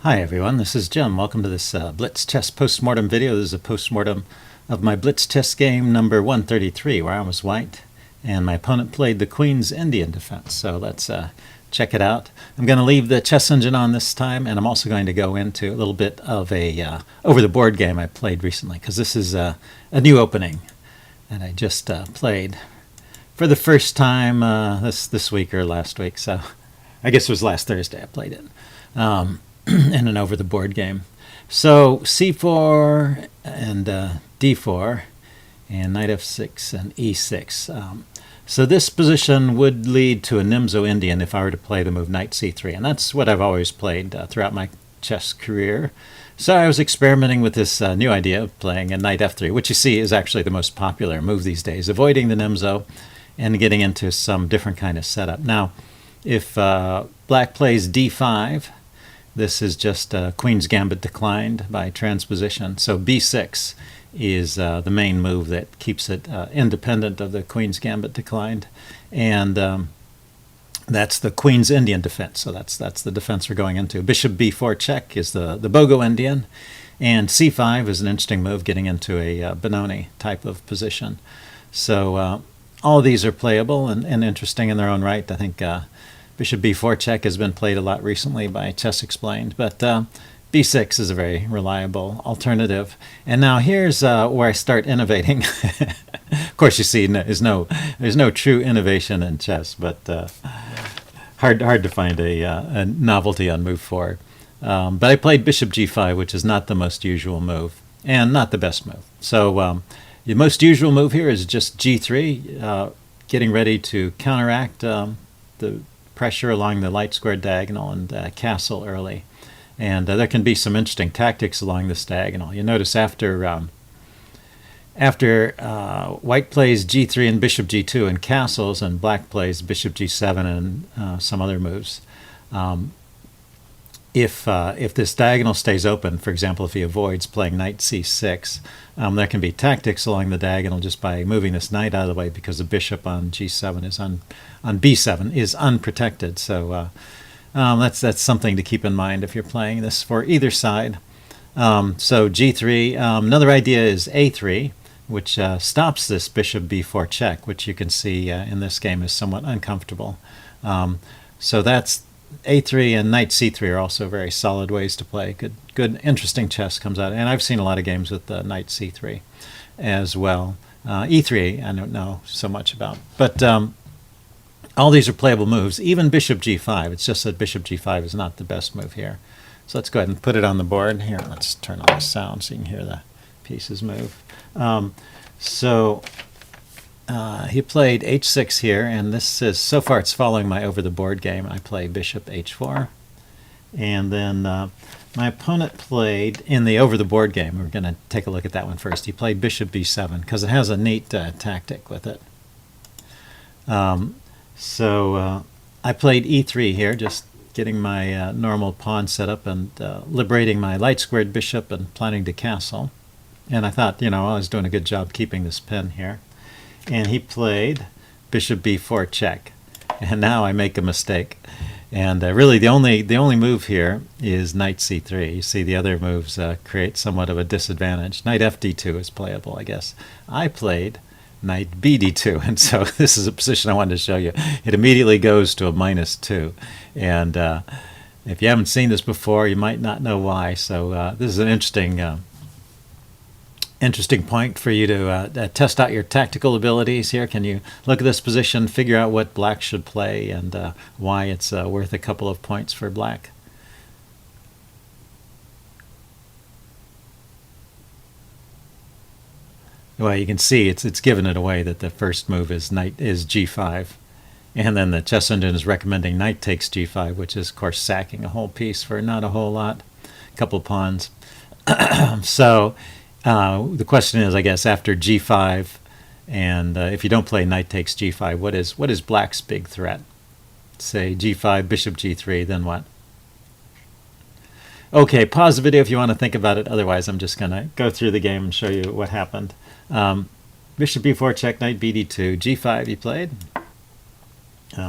Hi everyone, this is Jim. Welcome to this Blitz chess postmortem video. This is a postmortem of my Blitz chess game number 133, where I was white and my opponent played the Queen's Indian defense. So let's check it out. I'm going to leave the chess engine on this time, and I'm also going to go into a little bit of a over-the-board game I played recently, because this is a new opening that I just played for the first time this week or last week. So I guess it was last Thursday I played it. In an over-the-board game. So c4 and d4 and knight f6 and e6. So this position would lead to a Nimzo Indian if I were to play the move knight c3, and that's what I've always played throughout my chess career. So I was experimenting with this new idea of playing a knight f3, which you see is actually the most popular move these days, avoiding the Nimzo and getting into some different kind of setup. Now, if black plays d5, this is just Queen's Gambit declined by transposition. So b6 is the main move that keeps it independent of the Queen's Gambit declined. And that's the Queen's Indian defense. So that's the defense we're going into. Bishop b4 check is the Bogo Indian. And c5 is an interesting move, getting into a Benoni type of position. So all of these are playable and interesting in their own right. I think Bishop b4 check has been played a lot recently by Chess Explained, but b6 is a very reliable alternative. And now here's where I start innovating. Of course, you see, there's no true innovation in chess, but hard to find a novelty on move 4. But I played Bishop g5, which is not the most usual move, and not the best move. So the most usual move here is just g3, getting ready to counteract the pressure along the light squared diagonal and castle early. And there can be some interesting tactics along this diagonal. You notice after white plays g3 and bishop g2 and castles, and black plays bishop g7 and some other moves, if this diagonal stays open, for example, if he avoids playing knight c6, there can be tactics along the diagonal just by moving this knight out of the way, because the bishop on g7 is on b7 is unprotected. So that's something to keep in mind if you're playing this for either side. So g3. Another idea is a3, which stops this bishop b4 check, which you can see in this game is somewhat uncomfortable. So that's a3, and knight c3 are also very solid ways to play. Good, interesting chess comes out. And I've seen a lot of games with knight c3 as well. e3, I don't know so much about. But all these are playable moves. Even bishop g5. It's just that bishop g5 is not the best move here. So let's go ahead and put it on the board. Here, let's turn on the sound so you can hear the pieces move. He played h6 here, and this is, so far it's following my over-the-board game. I play bishop h4. And then my opponent played, in the over-the-board game, we're going to take a look at that one first. He played bishop b7, because it has a neat tactic with it. I played e3 here, just getting my normal pawn set up and liberating my light-squared bishop and planning to castle. And I thought, I was doing a good job keeping this pin here. And he played bishop b4 check, and now I make a mistake. And really the only move here is knight c3. You see the other moves create somewhat of a disadvantage. Knight fd2 is playable, I guess. I played knight bd2, and so this is a position I wanted to show you. It immediately goes to a -2, and if you haven't seen this before, you might not know why. So this is an interesting point for you to test out your tactical abilities here. Can you look at this position, figure out what black should play, and why it's worth a couple of points for black? Well, you can see it's given it away that the first move is g5, and then the chess engine is recommending knight takes g5, which is of course sacking a whole piece for not a whole lot, a couple of pawns. So the question is, I guess, after g5, and if you don't play knight takes g5, what is black's big threat? Say g5, bishop g3, then what? Okay, pause the video if you want to think about it. Otherwise, I'm just going to go through the game and show you what happened. Bishop b4 check, knight bd2, g5 he played.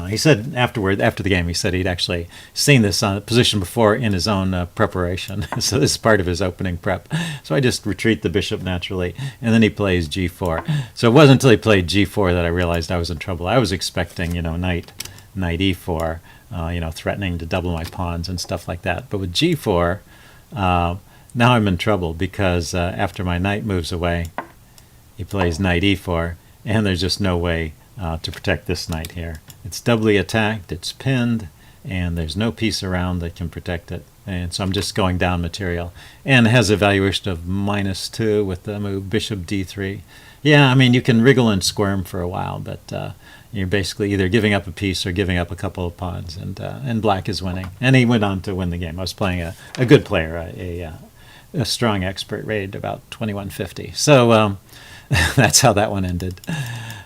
He said afterward, after the game, he said he'd actually seen this position before in his own preparation. So this is part of his opening prep. So I just retreat the bishop naturally, and then he plays g4. So it wasn't until he played g4 that I realized I was in trouble. I was expecting, knight e4, threatening to double my pawns and stuff like that. But with g4, now I'm in trouble because after my knight moves away, he plays knight e4, and there's just no way to protect this knight here. It's doubly attacked, it's pinned, and there's no piece around that can protect it. And so I'm just going down material. And it has a valuation of -2 with the move bishop d3. Yeah, I mean, you can wriggle and squirm for a while, but you're basically either giving up a piece or giving up a couple of pawns, and black is winning. And he went on to win the game. I was playing a good player, a strong expert, rated about 2150. So that's how that one ended.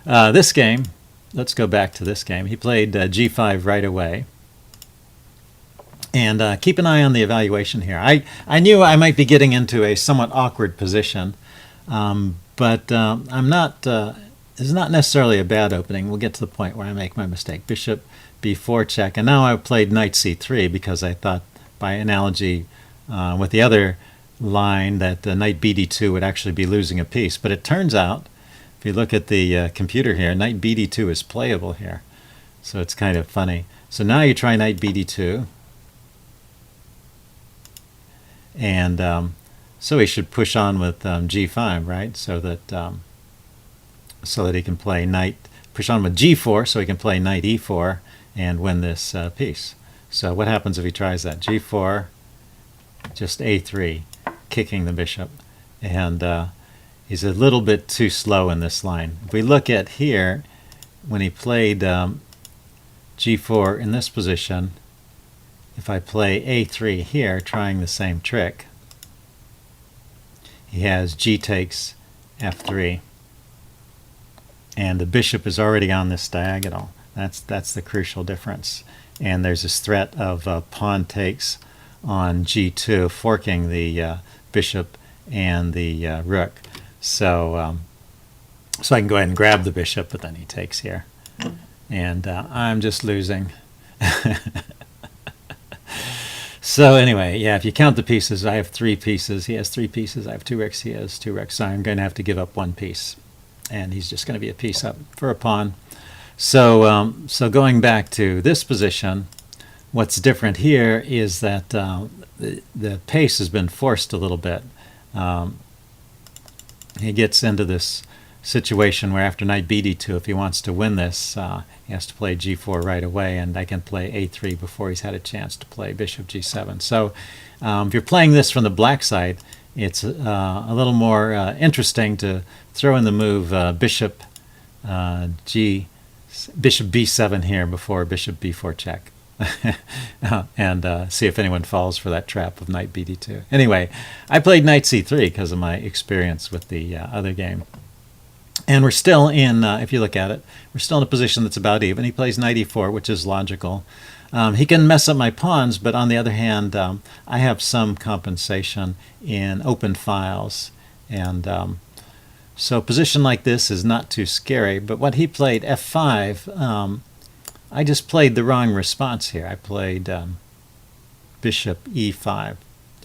This game, let's go back to this game. He played g5 right away. And keep an eye on the evaluation here. I knew I might be getting into a somewhat awkward position, but I'm not. It's not necessarily a bad opening. We'll get to the point where I make my mistake. Bishop b4 check, and now I played knight c3 because I thought, by analogy with the other line, that knight bd2 would actually be losing a piece. But it turns out, if you look at the computer here, knight bd2 is playable here. So it's kind of funny. So now you try knight bd2. And so he should push on with g5, right? So that he can play push on with g4, so he can play knight e4 and win this piece. So what happens if he tries that? g4, just a3, kicking the bishop. And he's a little bit too slow in this line. If we look at here, when he played g4 in this position, if I play a3 here, trying the same trick, he has g takes f3, and the bishop is already on this diagonal. That's the crucial difference. And there's this threat of pawn takes on g2, forking the bishop and the rook. So so I can go ahead and grab the bishop, but then he takes here, and I'm just losing. So anyway, yeah, if you count the pieces, I have 3 pieces. He has 3 pieces. I have 2 ricks. He has 2 ricks. So I'm going to have to give up 1 piece. And he's just going to be a piece up for a pawn. So so going back to this position, what's different here is that the pace has been forced a little bit. He gets into this situation where after knight bd2, if he wants to win this, he has to play g4 right away, and I can play a3 before he's had a chance to play bishop g7. So if you're playing this from the black side, it's a little more interesting to throw in the move bishop b7 here before bishop b4 check. And see if anyone falls for that trap of knight bd2. Anyway, I played knight c3 because of my experience with the other game. And we're still in, if you look at it, we're still in a position that's about even. He plays knight e4, which is logical. He can mess up my pawns, but on the other hand, I have some compensation in open files. And so a position like this is not too scary. But what he played, f5, I just played the wrong response here. I played bishop e5.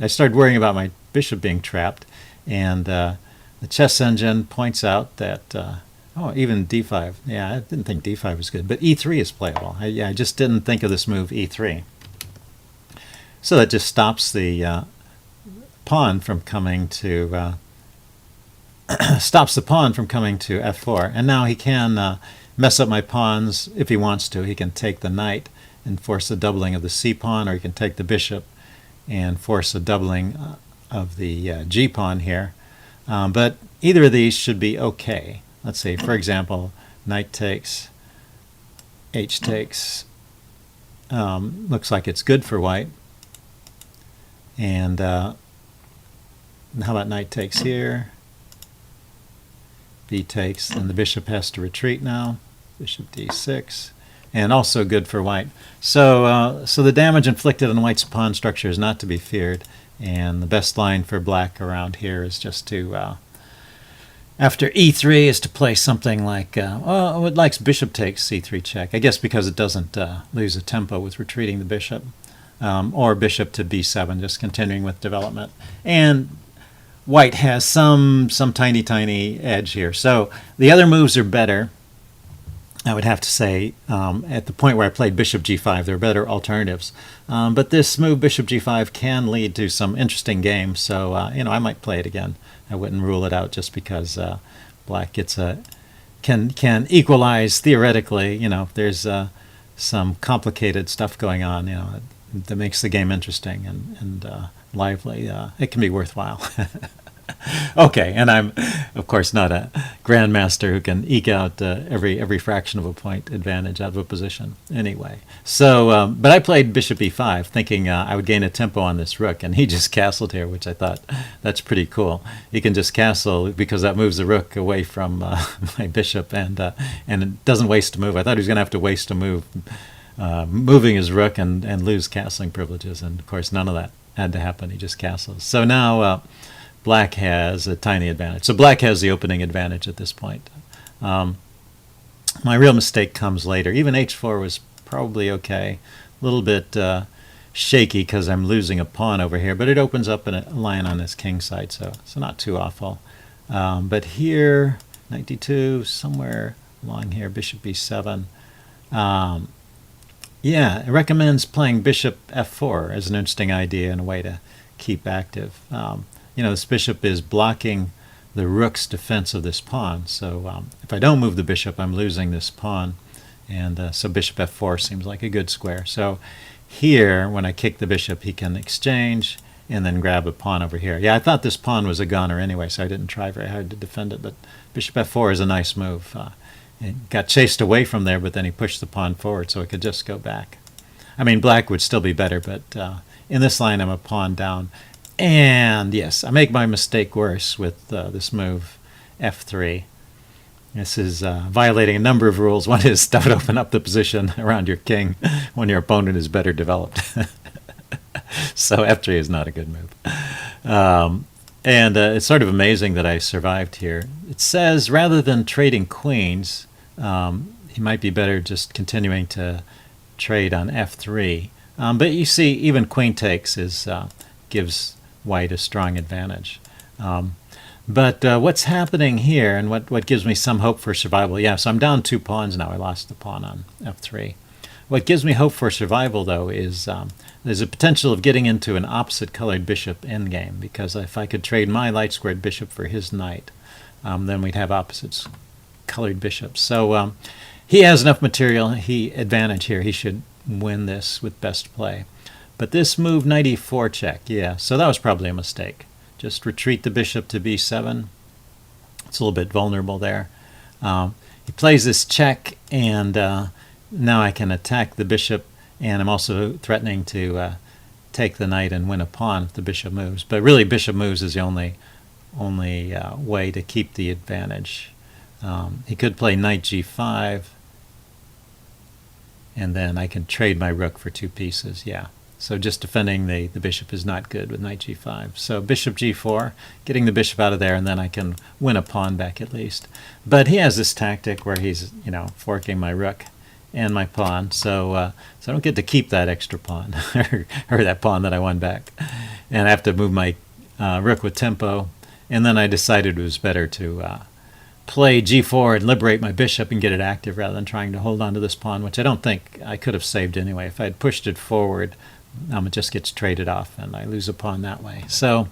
I started worrying about my bishop being trapped, and the chess engine points out that, oh, even d5. Yeah, I didn't think d5 was good, but e3 is playable. I just didn't think of this move e3. So that just stops the pawn from coming to stops the pawn from coming to f4. And now he can mess up my pawns if he wants to. He can take the knight and force a doubling of the c pawn, or he can take the bishop and force a doubling of the g pawn here. But either of these should be okay. Let's see, for example, knight takes, h takes. Looks like it's good for white. And how about knight takes here? B takes, and the bishop has to retreat now. Bishop d6. And also good for white. So, so the damage inflicted on white's pawn structure is not to be feared. And the best line for black around here is just to After e3 is to play something like, well, it likes bishop takes c3 check. I guess because it doesn't lose a tempo with retreating the bishop. Or bishop to b7, just continuing with development. And white has some tiny edge here. So the other moves are better. I would have to say, at the point where I played bishop g5, there are better alternatives. But this move, bishop g5, can lead to some interesting games. So, I might play it again. I wouldn't rule it out just because black gets can equalize theoretically. There's some complicated stuff going on, that makes the game interesting and lively. It can be worthwhile. Okay, and I'm, of course, not a grandmaster who can eke out every fraction of a point advantage out of a position anyway. So, but I played bishop e5 thinking I would gain a tempo on this rook, and he just castled here, which I thought, that's pretty cool. He can just castle because that moves the rook away from my bishop, and it doesn't waste a move. I thought he was going to have to waste a move moving his rook and lose castling privileges, and of course none of that had to happen. He just castles. So now black has a tiny advantage. So black has the opening advantage at this point. My real mistake comes later. Even h4 was probably okay. A little bit shaky because I'm losing a pawn over here, but it opens up a line on this king side, so not too awful. But here, knight d2, somewhere along here, bishop b7. Yeah, it recommends playing bishop f4 as an interesting idea and a way to keep active. This bishop is blocking the rook's defense of this pawn. So if I don't move the bishop, I'm losing this pawn. And so bishop f4 seems like a good square. So here, when I kick the bishop, he can exchange and then grab a pawn over here. Yeah, I thought this pawn was a goner anyway, so I didn't try very hard to defend it. But bishop f4 is a nice move. It got chased away from there, but then he pushed the pawn forward, so it could just go back. I mean, black would still be better, but in this line, I'm a pawn down. And yes, I make my mistake worse with this move, f3. This is violating a number of rules. One is don't open up the position around your king when your opponent is better developed. So f3 is not a good move. And it's sort of amazing that I survived here. It says rather than trading queens, he might be better just continuing to trade on f3. But you see, even queen takes gives white a strong advantage. But what's happening here, and what gives me some hope for survival, yeah, so I'm down 2 pawns now. I lost the pawn on f3. What gives me hope for survival, though, is there's a potential of getting into an opposite-colored bishop endgame, because if I could trade my light-squared bishop for his knight, then we'd have opposites-colored bishops. So he has enough material, advantage here. He should win this with best play. But this move, knight e4 check, yeah, so that was probably a mistake. Just retreat the bishop to b7. It's a little bit vulnerable there. He plays this check, and now I can attack the bishop, and I'm also threatening to take the knight and win a pawn if the bishop moves. But really, bishop moves is the only way to keep the advantage. He could play knight g5, and then I can trade my rook for 2 pieces, yeah. So just defending the bishop is not good with knight g5. So bishop g4, getting the bishop out of there, and then I can win a pawn back at least. But he has this tactic where he's, forking my rook and my pawn. So I don't get to keep that extra pawn, or that pawn that I won back. And I have to move my rook with tempo. And then I decided it was better to play g4 and liberate my bishop and get it active rather than trying to hold on to this pawn, which I don't think I could have saved anyway. If I had pushed it forward, it just gets traded off, and I lose a pawn that way. So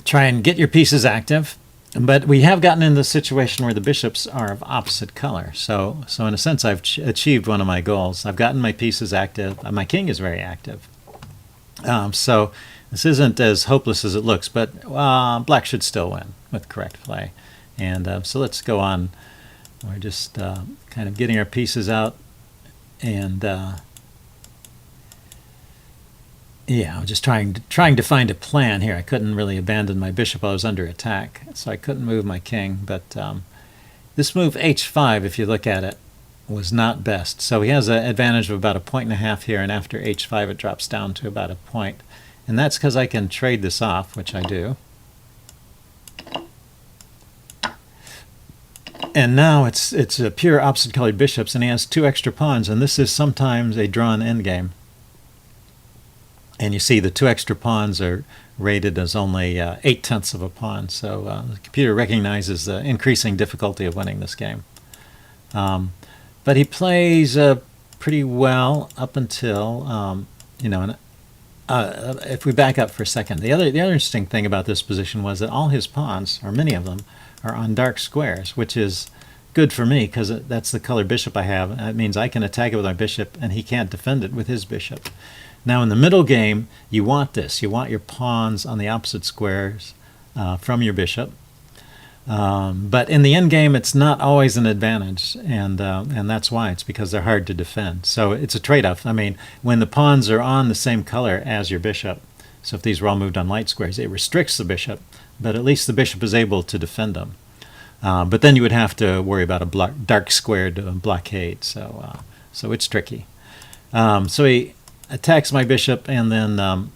try and get your pieces active. But we have gotten into the situation where the bishops are of opposite color. So in a sense, I've achieved one of my goals. I've gotten my pieces active. My king is very active. So this isn't as hopeless as it looks, but black should still win with correct play. And so let's go on. We're just kind of getting our pieces out, and yeah, I'm just trying to find a plan here. I couldn't really abandon my bishop while I was under attack, so I couldn't move my king. But this move h5, if you look at it, was not best. So he has an advantage of about 1.5 points here, and after h5 it drops down to about 1 point. And that's because I can trade this off, which I do. And now it's a pure opposite colored bishops, and he has 2 extra pawns, and this is sometimes a drawn endgame. And you see the 2 extra pawns are rated as only 8/10 of a pawn, so the computer recognizes the increasing difficulty of winning this game. But he plays pretty well up until, if we back up for a second, the other interesting thing about this position was that all his pawns, or many of them, are on dark squares, which is good for me because that's the color bishop I have. That means I can attack it with my bishop, and he can't defend it with his bishop. Now in the middle game, you want this. You want your pawns on the opposite squares from your bishop. But in the end game, it's not always an advantage, and that's why. It's because they're hard to defend. So it's a trade-off. I mean, when the pawns are on the same color as your bishop, so if these were all moved on light squares, it restricts the bishop, but at least the bishop is able to defend them. But then you would have to worry about a dark squared blockade, so it's tricky. So he attacks my bishop, and then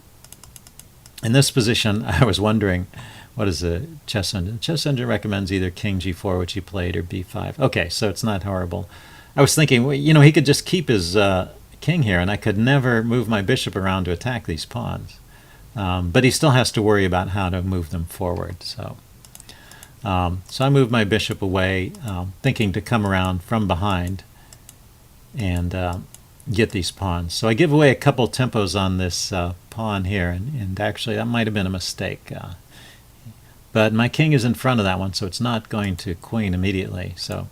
in this position, I was wondering, what is the chess engine? The chess engine recommends either king g4, which he played, or b5. Okay, so it's not horrible. I was thinking, well, he could just keep his king here, and I could never move my bishop around to attack these pawns. But he still has to worry about how to move them forward. So I moved my bishop away, thinking to come around from behind and get these pawns. So I give away a couple tempos on this pawn here, and actually that might have been a mistake. But my king is in front of that one, so it's not going to queen immediately. So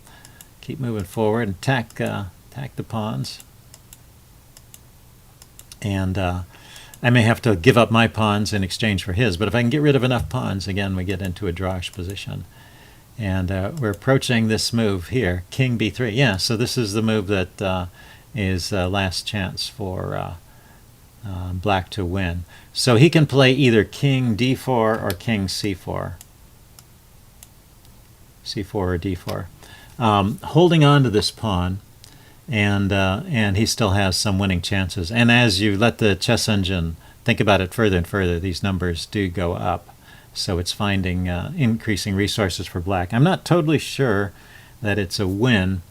keep moving forward and attack the pawns. And I may have to give up my pawns in exchange for his, but if I can get rid of enough pawns, again, we get into a drawish position. And we're approaching this move here, king b3. Yeah, so this is the move that is last chance for black to win. So he can play either king d4 or king c4. c4 or d4. Holding on to this pawn, and he still has some winning chances. And as you let the chess engine think about it further and further, these numbers do go up. So it's finding increasing resources for black. I'm not totally sure that it's a win,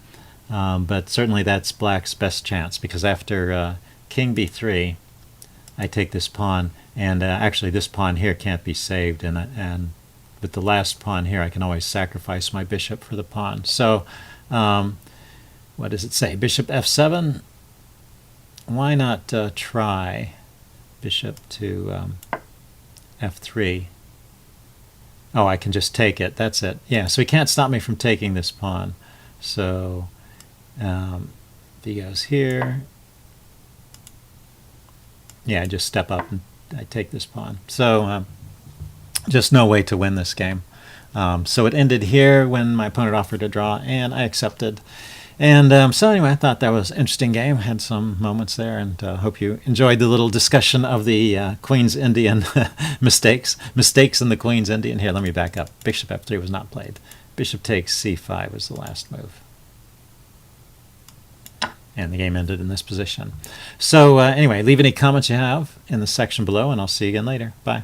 but certainly that's black's best chance, because after king b3, I take this pawn, and actually this pawn here can't be saved, and with the last pawn here I can always sacrifice my bishop for the pawn. So what does it say? Bishop f7? Why not try bishop to f3? Oh, I can just take it. That's it. Yeah, so he can't stop me from taking this pawn. So if he goes here, yeah, I just step up and I take this pawn. So just no way to win this game. So it ended here when my opponent offered a draw, and I accepted. And so anyway, I thought that was an interesting game. Had some moments there, and hope you enjoyed the little discussion of the Queen's Indian mistakes in the Queen's Indian. Here, let me back up. Bishop f3 was not played. Bishop takes c5 was the last move. And the game ended in this position. So anyway, leave any comments you have in the section below, and I'll see you again later. Bye.